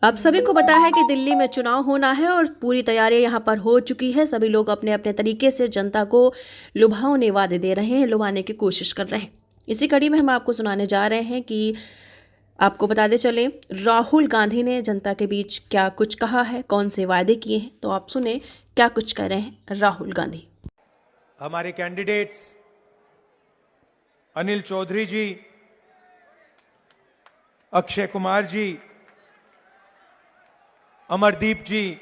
आप सभी को पता है कि दिल्ली में चुनाव होना है और पूरी तैयारी यहाँ पर हो चुकी है। सभी लोग अपने अपने तरीके से जनता को लुभावने वादे दे रहे हैं, लुभाने की कोशिश कर रहे हैं। इसी कड़ी में हम आपको सुनाने जा रहे हैं कि आपको बताते चले राहुल गांधी ने जनता के बीच क्या कुछ कहा है, कौन से वादे किए हैं। तो आप सुने क्या कुछ कह रहे हैं राहुल गांधी। हमारे कैंडिडेट्स अनिल चौधरी जी, अक्षय कुमार जी, अमरदीप जी,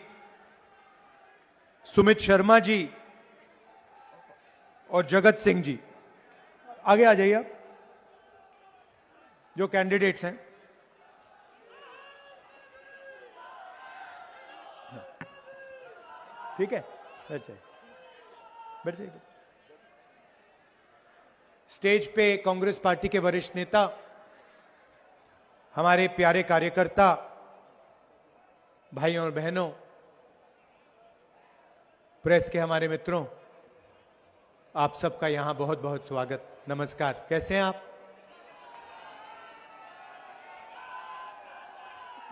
सुमित शर्मा जी और जगत सिंह जी, आगे आ जाइए आप। जो कैंडिडेट्स हैं, ठीक है, बैठ जाइए, बैठ जाइए। स्टेज पे कांग्रेस पार्टी के वरिष्ठ नेता, हमारे प्यारे कार्यकर्ता, भाइयों और बहनों, प्रेस के हमारे मित्रों, आप सबका यहां बहुत बहुत स्वागत, नमस्कार। कैसे हैं आप?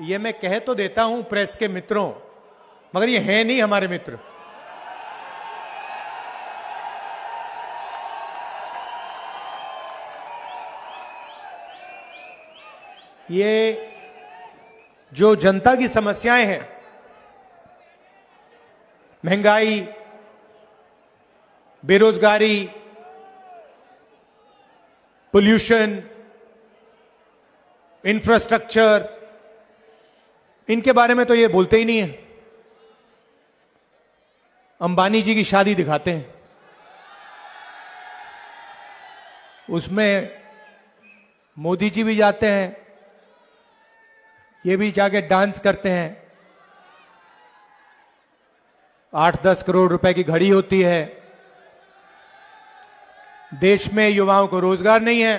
ये मैं कह तो देता हूं प्रेस के मित्रों, मगर ये हैं नहीं हमारे मित्र। ये जो जनता की समस्याएं हैं, महंगाई, बेरोजगारी, पोल्यूशन, इंफ्रास्ट्रक्चर, इनके बारे में तो ये बोलते ही नहीं है। अंबानी जी की शादी दिखाते हैं, उसमें मोदी जी भी जाते हैं, ये भी जाके डांस करते हैं। 8-10 करोड़ रुपए की घड़ी होती है। देश में युवाओं को रोजगार नहीं है।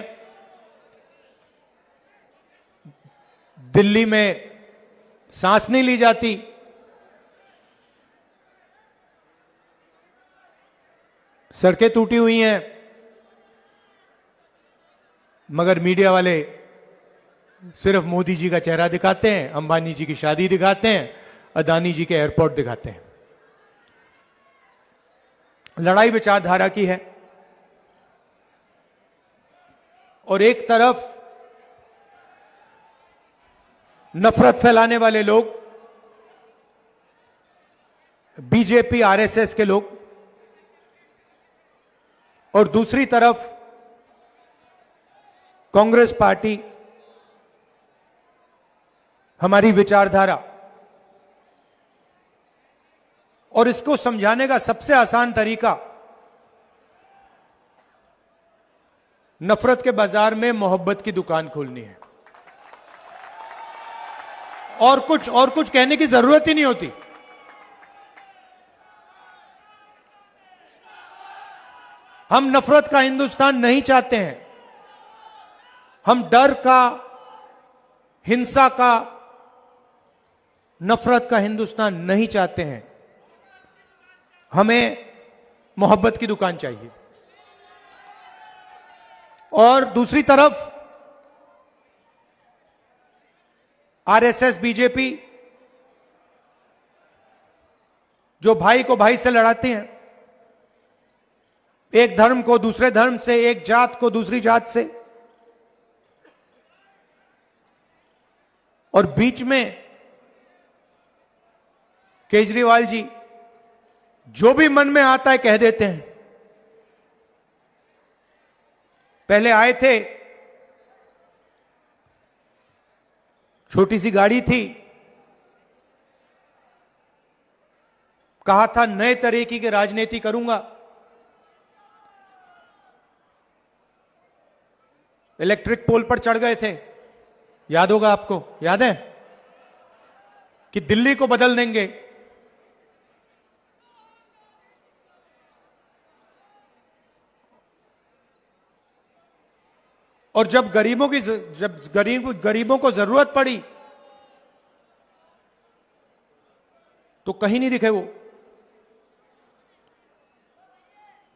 दिल्ली में सांस नहीं ली जाती। सड़कें टूटी हुई हैं, मगर मीडिया वाले सिर्फ मोदी जी का चेहरा दिखाते हैं, अंबानी जी की शादी दिखाते हैं, अदानी जी के एयरपोर्ट दिखाते हैं। लड़ाई विचारधारा की है और एक तरफ नफरत फैलाने वाले लोग, बीजेपी आरएसएस के लोग, और दूसरी तरफ कांग्रेस पार्टी, हमारी विचारधारा। और इसको समझाने का सबसे आसान तरीका, नफरत के बाजार में मोहब्बत की दुकान खोलनी है। और कुछ कहने की जरूरत ही नहीं होती। हम नफरत का हिंदुस्तान नहीं चाहते हैं। हम डर का, हिंसा का, नफरत का हिंदुस्तान नहीं चाहते हैं। हमें मोहब्बत की दुकान चाहिए। और दूसरी तरफ आरएसएस, बीजेपी, जो भाई को भाई से लड़ाते हैं, एक धर्म को दूसरे धर्म से, एक जात को दूसरी जात से, और बीच में केजरीवाल जी जो भी मन में आता है कह देते हैं। पहले आए थे, छोटी सी गाड़ी थी, कहा था नए तरीके की राजनीति करूंगा। इलेक्ट्रिक पोल पर चढ़ गए थे, याद होगा आपको, याद है कि दिल्ली को बदल देंगे। और जब गरीबों को जरूरत पड़ी तो कहीं नहीं दिखे वो।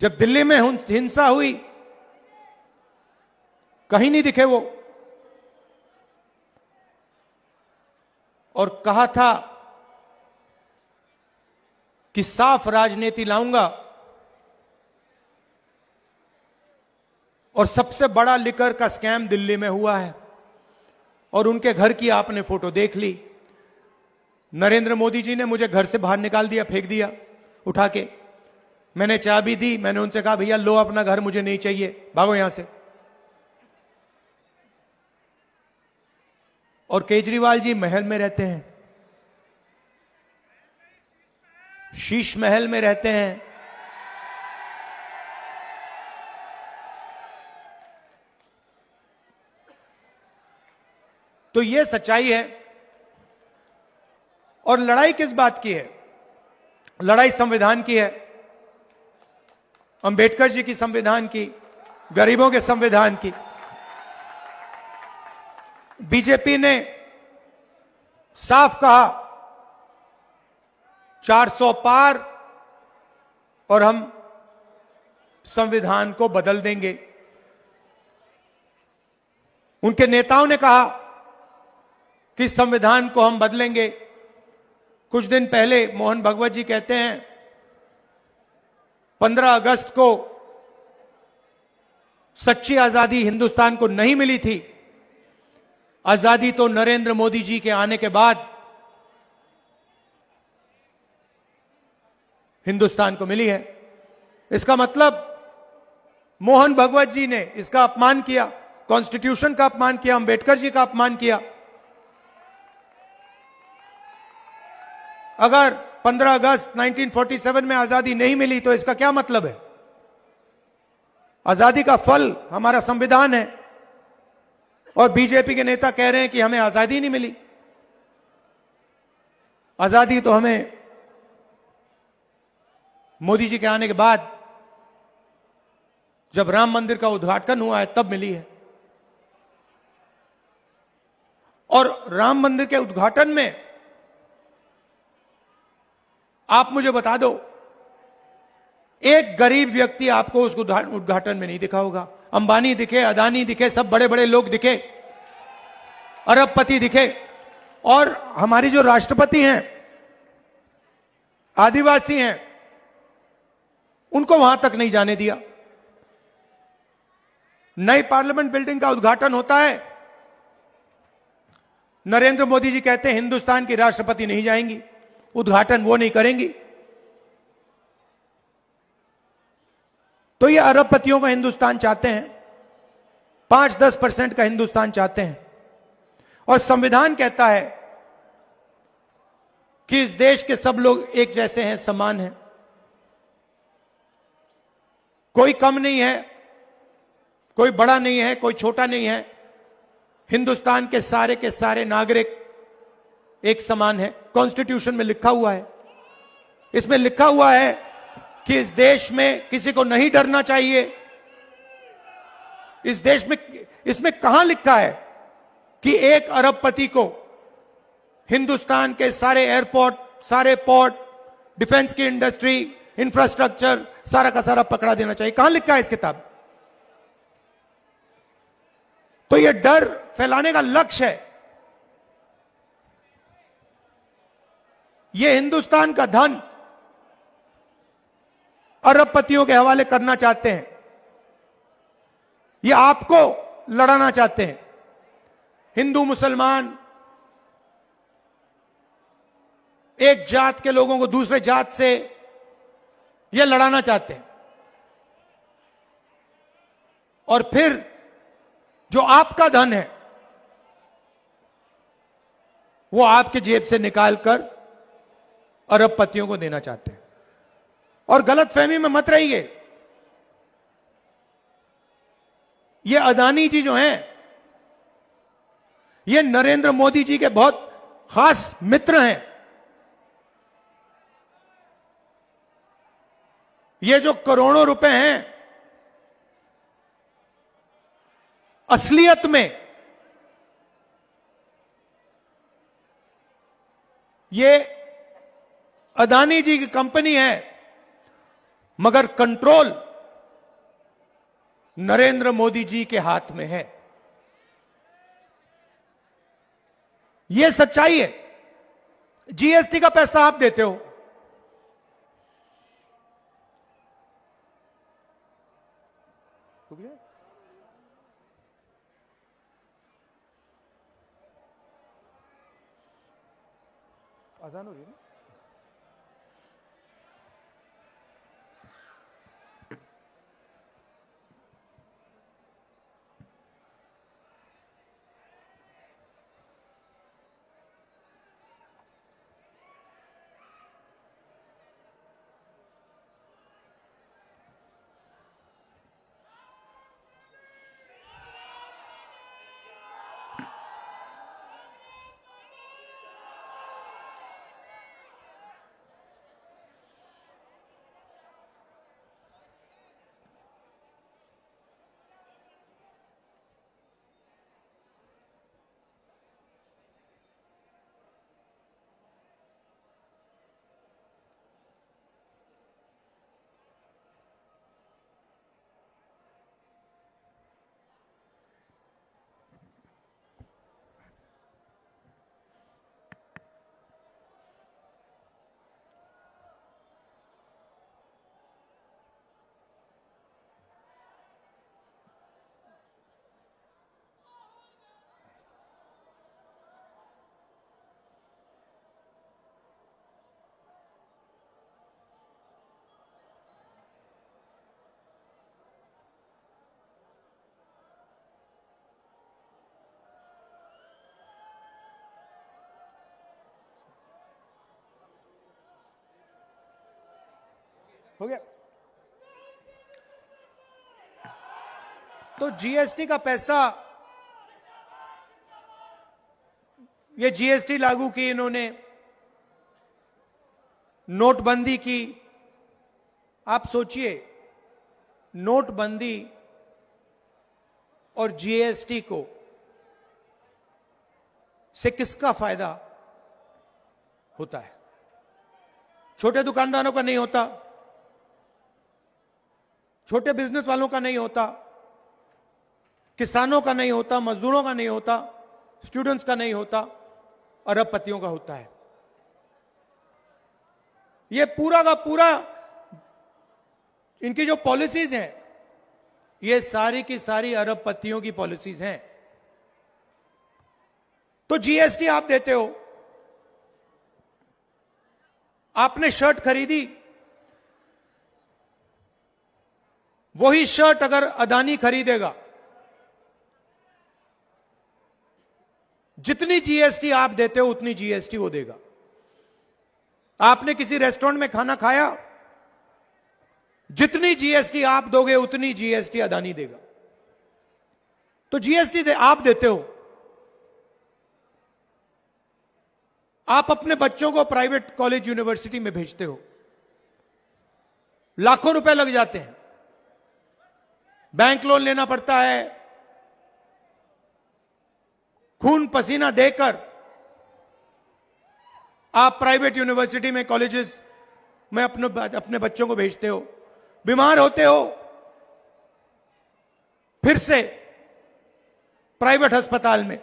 जब दिल्ली में हिंसा हुई कहीं नहीं दिखे वो। और कहा था कि साफ राजनीति लाऊंगा, और सबसे बड़ा लिकर का स्कैम दिल्ली में हुआ है और उनके घर की आपने फोटो देख ली। नरेंद्र मोदी जी ने मुझे घर से बाहर निकाल दिया, फेंक दिया उठा के। मैंने चाबी दी, मैंने उनसे कहा भैया लो अपना घर, मुझे नहीं चाहिए, भागो यहां से। और केजरीवाल जी महल में रहते हैं, शीश महल में रहते हैं। तो यह सच्चाई है। और लड़ाई किस बात की है? लड़ाई संविधान की है, अंबेडकर जी की संविधान की, गरीबों के संविधान की। बीजेपी ने साफ कहा 400 पार और हम संविधान को बदल देंगे। उनके नेताओं ने कहा कि संविधान को हम बदलेंगे। कुछ दिन पहले मोहन भगवत जी कहते हैं 15 अगस्त को सच्ची आजादी हिंदुस्तान को नहीं मिली थी, आजादी तो नरेंद्र मोदी जी के आने के बाद हिंदुस्तान को मिली है। इसका मतलब मोहन भगवत जी ने इसका अपमान किया, कॉन्स्टिट्यूशन का अपमान किया, अंबेडकर जी का अपमान किया। अगर 15 अगस्त 1947 में आजादी नहीं मिली तो इसका क्या मतलब है? आजादी का फल हमारा संविधान है और बीजेपी के नेता कह रहे हैं कि हमें आजादी नहीं मिली। आजादी तो हमें मोदी जी के आने के बाद जब राम मंदिर का उद्घाटन हुआ है तब मिली है। और राम मंदिर के उद्घाटन में आप मुझे बता दो, एक गरीब व्यक्ति आपको उस उद्घाटन में नहीं दिखा होगा। अंबानी दिखे, अदानी दिखे, सब बड़े बड़े लोग दिखे, अरबपति दिखे, और हमारी जो राष्ट्रपति हैं आदिवासी हैं, उनको वहां तक नहीं जाने दिया। नई पार्लियामेंट बिल्डिंग का उद्घाटन होता है, नरेंद्र मोदी जी कहते हैं हिंदुस्तान की राष्ट्रपति नहीं जाएंगी, उद्घाटन वो नहीं करेंगी। तो ये अरबपतियों का हिंदुस्तान चाहते हैं, 5-10% का हिंदुस्तान चाहते हैं। और संविधान कहता है कि इस देश के सब लोग एक जैसे हैं, समान हैं, कोई कम नहीं है, कोई बड़ा नहीं है, कोई छोटा नहीं है। हिंदुस्तान के सारे नागरिक एक समान है। कॉन्स्टिट्यूशन में लिखा हुआ है, इसमें लिखा हुआ है कि इस देश में किसी को नहीं डरना चाहिए। इस देश में, इसमें कहां लिखा है कि एक अरबपति को हिंदुस्तान के सारे एयरपोर्ट, सारे पोर्ट, डिफेंस की इंडस्ट्री, इंफ्रास्ट्रक्चर सारा का सारा पकड़ा देना चाहिए? कहां लिखा है इस किताब? तो यह डर फैलाने का लक्ष्य है। यह हिंदुस्तान का धन अरबपतियों के हवाले करना चाहते हैं, यह आपको लड़ाना चाहते हैं। हिंदू मुसलमान, एक जात के लोगों को दूसरे जात से यह लड़ाना चाहते हैं। और फिर जो आपका धन है वो आपके जेब से निकालकर अरबपतियों को देना चाहते हैं। और गलतफहमी में मत रहिए, ये अदानी जी जो हैं, ये नरेंद्र मोदी जी के बहुत खास मित्र हैं। ये जो करोड़ों रुपए हैं, असलियत में ये अदानी जी की कंपनी है, मगर कंट्रोल नरेंद्र मोदी जी के हाथ में है। यह सच्चाई है। जीएसटी का पैसा आप देते हो। आसान हो रही है ना? हो गया। तो जीएसटी का पैसा, ये जीएसटी लागू की इन्होंने, नोटबंदी की। आप सोचिए, नोटबंदी और जीएसटी को से किसका फायदा होता है? छोटे दुकानदारों का नहीं होता, छोटे बिजनेस वालों का नहीं होता, किसानों का नहीं होता, मजदूरों का नहीं होता, स्टूडेंट्स का नहीं होता, अरबपतियों का होता है। ये पूरा का पूरा इनकी जो पॉलिसीज हैं, ये सारी की सारी अरबपतियों की पॉलिसीज हैं। तो जीएसटी आप देते हो। आपने शर्ट खरीदी, वही शर्ट अगर अदानी खरीदेगा, जितनी जीएसटी आप देते हो उतनी जीएसटी वो देगा। आपने किसी रेस्टोरेंट में खाना खाया, जितनी जीएसटी आप दोगे उतनी जीएसटी अदानी देगा। तो जीएसटी आप देते हो। आप अपने बच्चों को प्राइवेट कॉलेज यूनिवर्सिटी में भेजते हो, लाखों रुपए लग जाते हैं, बैंक लोन लेना पड़ता है, खून पसीना देकर आप प्राइवेट यूनिवर्सिटी में, कॉलेजेस में अपने बच्चों को भेजते हो। बीमार होते हो, फिर से प्राइवेट अस्पताल में।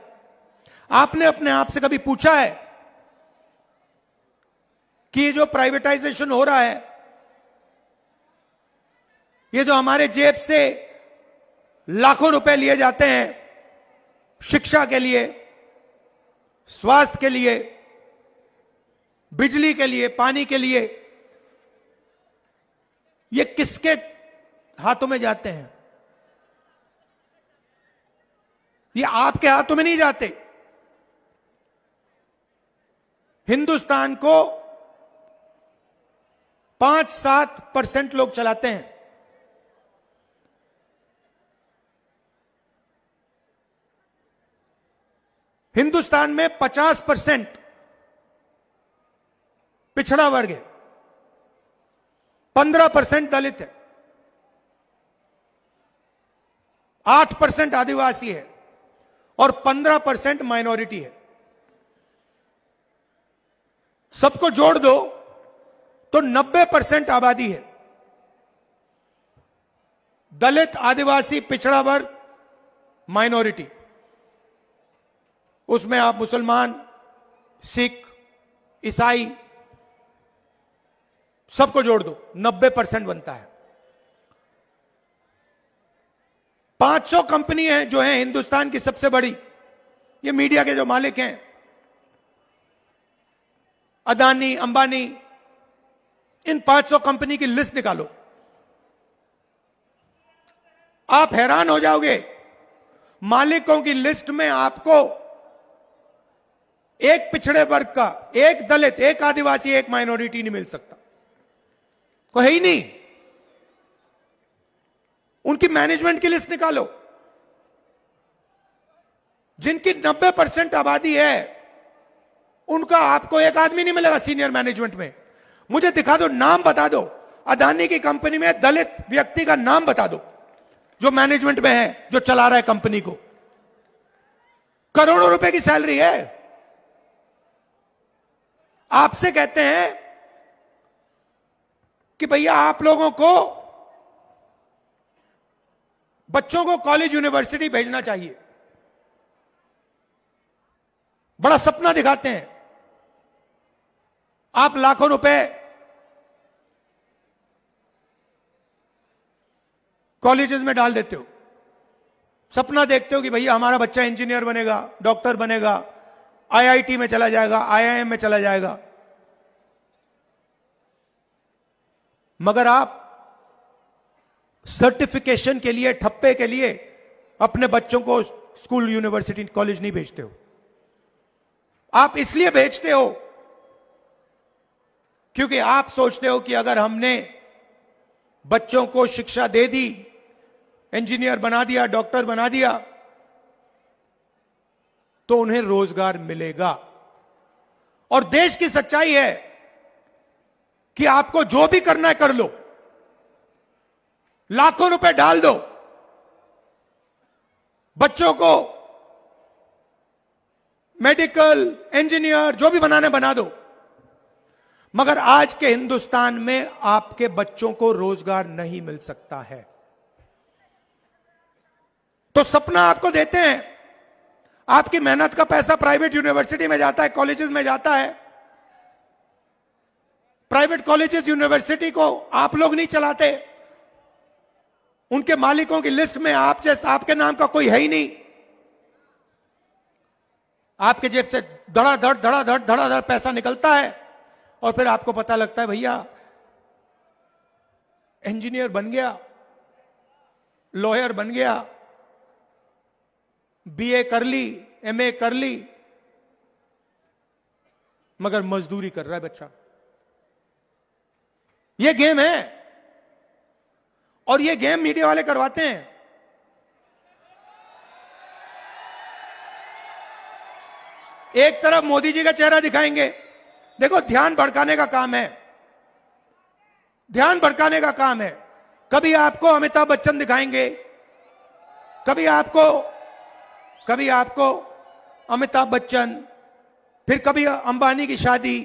आपने अपने आप से कभी पूछा है कि ये जो प्राइवेटाइजेशन हो रहा है, ये जो हमारे जेब से लाखों रुपए लिए जाते हैं शिक्षा के लिए, स्वास्थ्य के लिए, बिजली के लिए, पानी के लिए, ये किसके हाथों में जाते हैं? ये आपके हाथों में नहीं जाते। हिंदुस्तान को 5-7% लोग चलाते हैं। हिंदुस्तान में 50% पिछड़ा वर्ग है, 15% दलित है, 8% आदिवासी है और 15% माइनॉरिटी है। सबको जोड़ दो तो 90% आबादी है। दलित, आदिवासी, पिछड़ा वर्ग, माइनॉरिटी। उसमें आप मुसलमान, सिख, ईसाई, सबको जोड़ दो, 90% बनता है। 500 कंपनी हैं जो हैं हिंदुस्तान की सबसे बड़ी, ये मीडिया के जो मालिक हैं, अदानी, अंबानी, इन 500 कंपनी की लिस्ट निकालो, आप हैरान हो जाओगे। मालिकों की लिस्ट में आपको एक पिछड़े वर्ग का, एक दलित, एक आदिवासी, एक माइनॉरिटी नहीं मिल सकता, कोई है ही नहीं। उनकी मैनेजमेंट की लिस्ट निकालो, जिनकी 90% आबादी है, उनका आपको एक आदमी नहीं मिलेगा सीनियर मैनेजमेंट में। मुझे दिखा दो, नाम बता दो, अदानी की कंपनी में दलित व्यक्ति का नाम बता दो जो मैनेजमेंट में है, जो चला रहा है कंपनी को। करोड़ों रुपए की सैलरी है। आपसे कहते हैं कि भैया आप लोगों को बच्चों को कॉलेज यूनिवर्सिटी भेजना चाहिए, बड़ा सपना दिखाते हैं। आप लाखों रुपए कॉलेजेस में डाल देते हो, सपना देखते हो कि भैया हमारा बच्चा इंजीनियर बनेगा, डॉक्टर बनेगा, आईआईटी में चला जाएगा, आईआईएम में चला जाएगा। मगर आप सर्टिफिकेशन के लिए, ठप्पे के लिए अपने बच्चों को स्कूल, यूनिवर्सिटी, कॉलेज नहीं भेजते हो। आप इसलिए भेजते हो क्योंकि आप सोचते हो कि अगर हमने बच्चों को शिक्षा दे दी, इंजीनियर बना दिया, डॉक्टर बना दिया, तो उन्हें रोजगार मिलेगा। और देश की सच्चाई है कि आपको जो भी करना है कर लो, लाखों रुपए डाल दो, बच्चों को मेडिकल, इंजीनियर, जो भी बनाने बना दो, मगर आज के हिंदुस्तान में आपके बच्चों को रोजगार नहीं मिल सकता है। तो सपना आपको देते हैं, आपकी मेहनत का पैसा प्राइवेट यूनिवर्सिटी में जाता है, कॉलेजेस में जाता है। प्राइवेट कॉलेजेस, यूनिवर्सिटी को आप लोग नहीं चलाते, उनके मालिकों की लिस्ट में आप जैसे, आपके नाम का कोई है ही नहीं। आपके जेब से धड़ाधड़ पैसा निकलता है और फिर आपको पता लगता है भैया इंजीनियर बन गया, लॉयर बन गया, बीए कर ली, एमए कर ली, मगर मजदूरी कर रहा है बच्चा। यह गेम है और यह गेम मीडिया वाले करवाते हैं। एक तरफ मोदी जी का चेहरा दिखाएंगे, देखो ध्यान भड़काने का काम है, ध्यान भड़काने का काम है। कभी आपको अमिताभ बच्चन दिखाएंगे, कभी आपको अमिताभ बच्चन, फिर कभी अंबानी की शादी,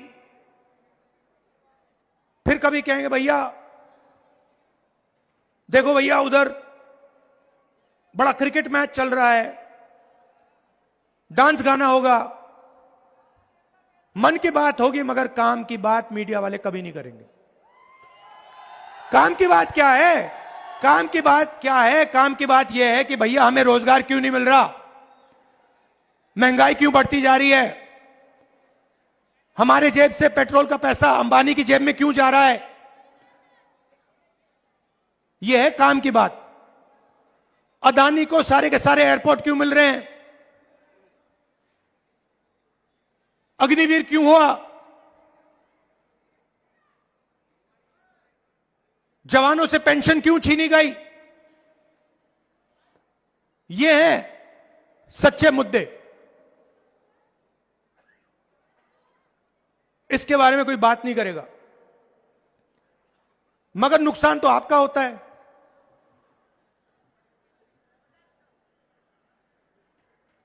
फिर कभी कहेंगे भैया देखो भैया उधर बड़ा क्रिकेट मैच चल रहा है, डांस गाना होगा, मन की बात होगी, मगर काम की बात मीडिया वाले कभी नहीं करेंगे। काम की बात क्या है? काम की बात क्या है? काम की बात यह है कि भैया हमें रोजगार क्यों नहीं मिल रहा, महंगाई क्यों बढ़ती जा रही है, हमारे जेब से पेट्रोल का पैसा अंबानी की जेब में क्यों जा रहा है। यह है काम की बात। अदानी को सारे के सारे एयरपोर्ट क्यों मिल रहे हैं, अग्निवीर क्यों हुआ, जवानों से पेंशन क्यों छीनी गई। ये हैं सच्चे मुद्दे। इसके बारे में कोई बात नहीं करेगा, मगर नुकसान तो आपका होता है।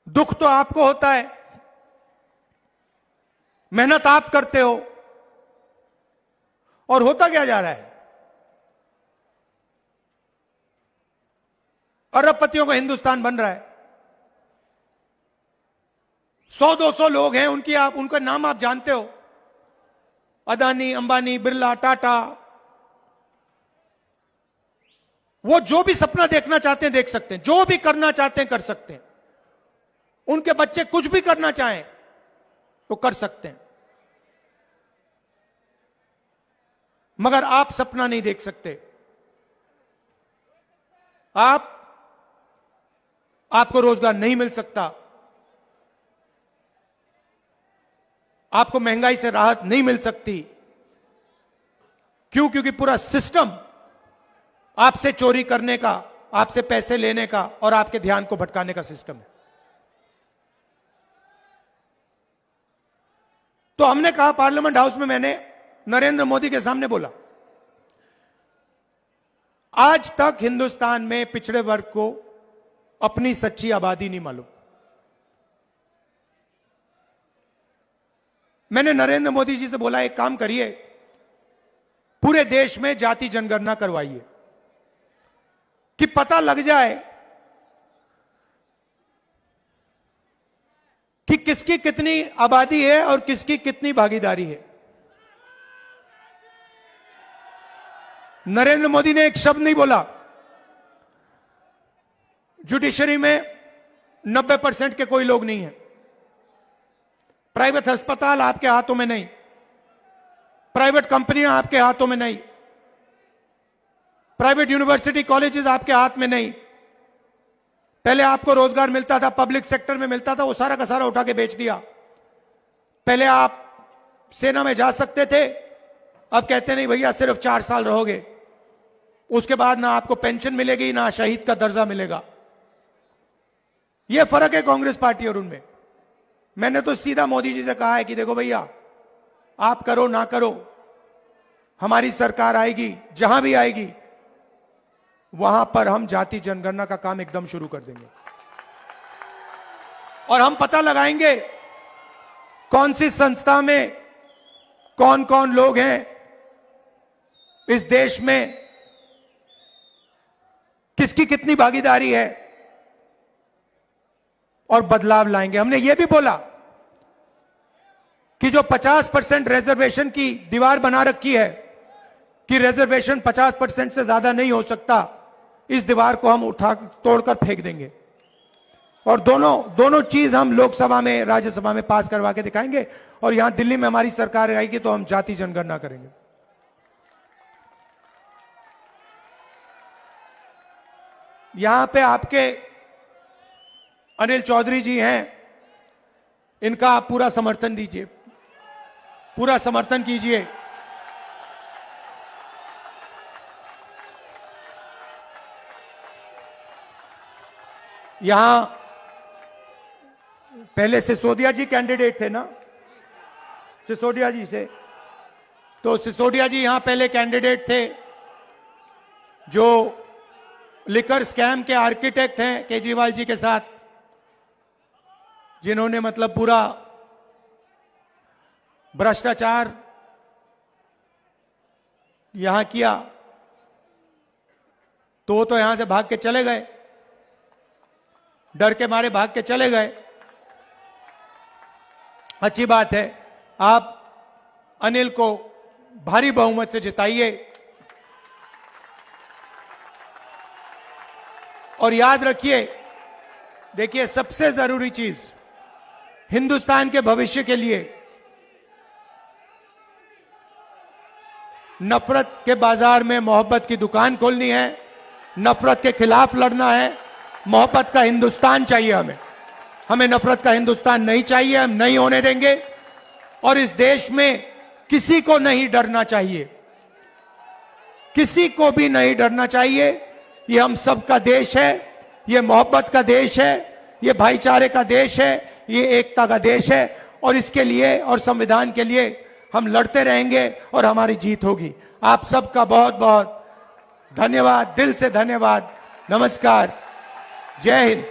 दुख तो आपको होता है, मेहनत आप करते हो, और होता क्या जा रहा है, अरबपतियों का हिंदुस्तान बन रहा है। 100-200 लोग हैं, उनका नाम आप जानते हो, अदानी, अंबानी, बिरला, टाटा, वो जो भी सपना देखना चाहते हैं देख सकते हैं, जो भी करना चाहते हैं कर सकते हैं। उनके बच्चे कुछ भी करना चाहें तो कर सकते हैं, मगर आप सपना नहीं देख सकते। आपको रोजगार नहीं मिल सकता, आपको महंगाई से राहत नहीं मिल सकती। क्यों? क्योंकि पूरा सिस्टम आपसे चोरी करने का, आपसे पैसे लेने का और आपके ध्यान को भटकाने का सिस्टम है। तो हमने कहा, पार्लियामेंट हाउस में मैंने नरेंद्र मोदी के सामने बोला, आज तक हिंदुस्तान में पिछड़े वर्ग को अपनी सच्ची आबादी नहीं मालूम। मैंने नरेंद्र मोदी जी से बोला, एक काम करिए, पूरे देश में जाति जनगणना करवाइए कि पता लग जाए कि किसकी कितनी आबादी है और किसकी कितनी भागीदारी है। नरेंद्र मोदी ने एक शब्द नहीं बोला। जुडिशरी में 90% के कोई लोग नहीं है, प्राइवेट अस्पताल आपके हाथों में नहीं, प्राइवेट कंपनियां आपके हाथों में नहीं, प्राइवेट यूनिवर्सिटी कॉलेजेस आपके हाथ में नहीं। पहले आपको रोजगार मिलता था, पब्लिक सेक्टर में मिलता था, वो सारा का सारा उठा के बेच दिया। पहले आप सेना में जा सकते थे, अब कहते नहीं भैया सिर्फ 4 साल रहोगे, उसके बाद ना आपको पेंशन मिलेगी ना शहीद का दर्जा मिलेगा। यह फर्क है कांग्रेस पार्टी और उनमें। मैंने तो सीधा मोदी जी से कहा है कि देखो भैया, आप करो ना करो, हमारी सरकार आएगी, जहां भी आएगी वहां पर हम जाति जनगणना का काम एकदम शुरू कर देंगे और हम पता लगाएंगे कौन सी संस्था में कौन कौन लोग हैं इस देश में, किसकी कितनी भागीदारी है, और बदलाव लाएंगे। हमने यह भी बोला कि जो 50% रिजर्वेशन की दीवार बना रखी है कि रिजर्वेशन 50% से ज्यादा नहीं हो सकता, इस दीवार को हम उठा तोड़कर फेंक देंगे और दोनों चीज हम लोकसभा में, राज्यसभा में पास करवा के दिखाएंगे। और यहां दिल्ली में हमारी सरकार आएगी तो हम जाति जनगणना करेंगे। यहां पे आपके अनिल चौधरी जी हैं, इनका आप पूरा समर्थन दीजिए, पूरा समर्थन कीजिए। यहां पहले सिसोदिया जी कैंडिडेट थे ना, सिसोदिया जी से, तो सिसोदिया जी यहां पहले कैंडिडेट थे, जो लिकर स्कैम के आर्किटेक्ट हैं केजरीवाल जी के साथ, जिन्होंने मतलब पूरा भ्रष्टाचार यहां किया। तो वो तो यहां से भाग के चले गए, डर के मारे भाग के चले गए। अच्छी बात है, आप अनिल को भारी बहुमत से जिताइए और याद रखिए, देखिए सबसे जरूरी चीज हिंदुस्तान के भविष्य के लिए नफरत के बाजार में मोहब्बत की दुकान खोलनी है, नफरत के खिलाफ लड़ना है। मोहब्बत का हिंदुस्तान चाहिए हमें नफरत का हिंदुस्तान नहीं चाहिए, हम नहीं होने देंगे। और इस देश में किसी को नहीं डरना चाहिए, किसी को भी नहीं डरना चाहिए। ये हम सबका देश है, ये मोहब्बत का देश है, ये भाईचारे का देश है, ये एकता का देश है। और इसके लिए और संविधान के लिए हम लड़ते रहेंगे और हमारी जीत होगी। आप सबका बहुत बहुत धन्यवाद, दिल से धन्यवाद। नमस्कार, जय हिंद।